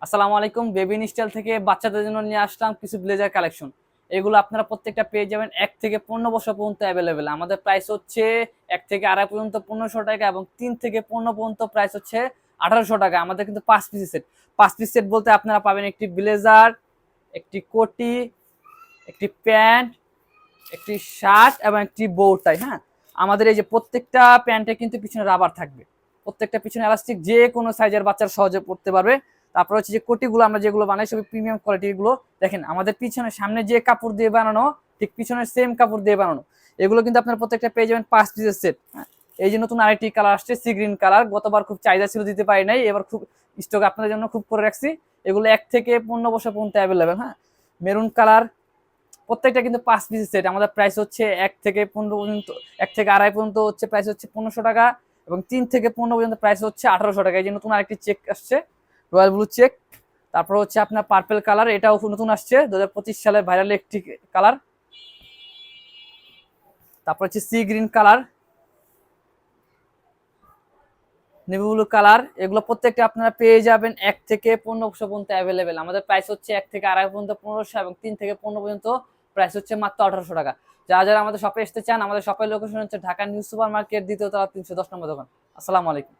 আসসালামু আলাইকুম। Baby style থেকে বাচ্চাদের জন্য নিয়ে আসলাম কিছু ব্লেজার কালেকশন। এগুলো আপনারা প্রত্যেকটা পেয়ে যাবেন 1 থেকে 15 বছর পর্যন্ত অ্যাভেলেবেল। আমাদের প্রাইস হচ্ছে 1 থেকে 2.5 পর্যন্ত 1500 টাকা, এবং 3 থেকে 15 পর্যন্ত প্রাইস হচ্ছে 1800 টাকা। আমাদের কিন্তু 5 পিস সেট। 5 পিস সেট বলতে আপনারা পাবেন একটি ব্লেজার, একটি কোটি, একটি প্যান্ট, একটি শার্ট এবং একটি বউ টাই। হ্যাঁ, আমাদের এই যে প্রত্যেকটা প্যান্টে কিন্তু পিছনে রাবার থাকবে, প্রত্যেকটা পিছনে এলাস্টিক, যে কোনো সাইজের বাচ্চারা সহজে পড়তে পারবে। তারপর হচ্ছে যে কোটিগুলো আমরা যেগুলো বানাই সবই প্রিমিয়াম কোয়ালিটির গুলো। দেখেন আমাদের পিছনে সামনে যে কাপড় দিয়ে বানানো, ঠিক পিছনের সেম কাপড় দিয়ে বানানো। এগুলো কিন্তু আপনার প্রত্যেকটা পেয়ে যাবেন 5 পিসের সেট। হ্যাঁ, এই যে নতুন আরেকটি কালার আসছে সি গ্রিন কালার, গতবার খুব চাহিদা ছিল, দিতে পারি নাই, এবার খুব স্টক আপনাদের জন্য খুব করে রাখছি। এগুলো 1 থেকে 15 বছর পর্যন্ত অ্যাভেলেবেল। হ্যাঁ, মেরুন কালার, প্রত্যেকটা কিন্তু 5 পিসের সেট। আমাদের প্রাইস হচ্ছে 1 থেকে 15 পর্যন্ত, 1 থেকে 2.5 পর্যন্ত হচ্ছে প্রাইস হচ্ছে 1500 টাকা, এবং 3 থেকে 15 পর্যন্ত প্রাইস হচ্ছে 1800 টাকা। এই যে নতুন আরেকটি চেক আসছে, রয়্যাল ব্লু চেক। তারপর হচ্ছে আপনার পার্পেল কালার, এটাও নতুন আসছে 2025 সালের ভাইরাল একটি কালার। তারপর হচ্ছে sea green colour, navy blue colour. এগুলো প্রত্যেকটা আপনারা পেয়ে যাবেন 1 থেকে 15 বছর পর্যন্ত অ্যাভেলেবেল। আমাদের প্রাইস হচ্ছে 1 থেকে 2.5 পর্যন্ত 1500, এবং 3 থেকে 15 পর্যন্ত প্রাইস হচ্ছে মাত্র 1800 টাকা। যারা যারা আমাদের শপে আসতে চান, আমাদের শপের লোকেশন হচ্ছে ঢাকা নিউ সুপার মার্কেট, দ্বিতীয় তলা, 310 নম্বর দোকান। আসসালামু আলাইকুম।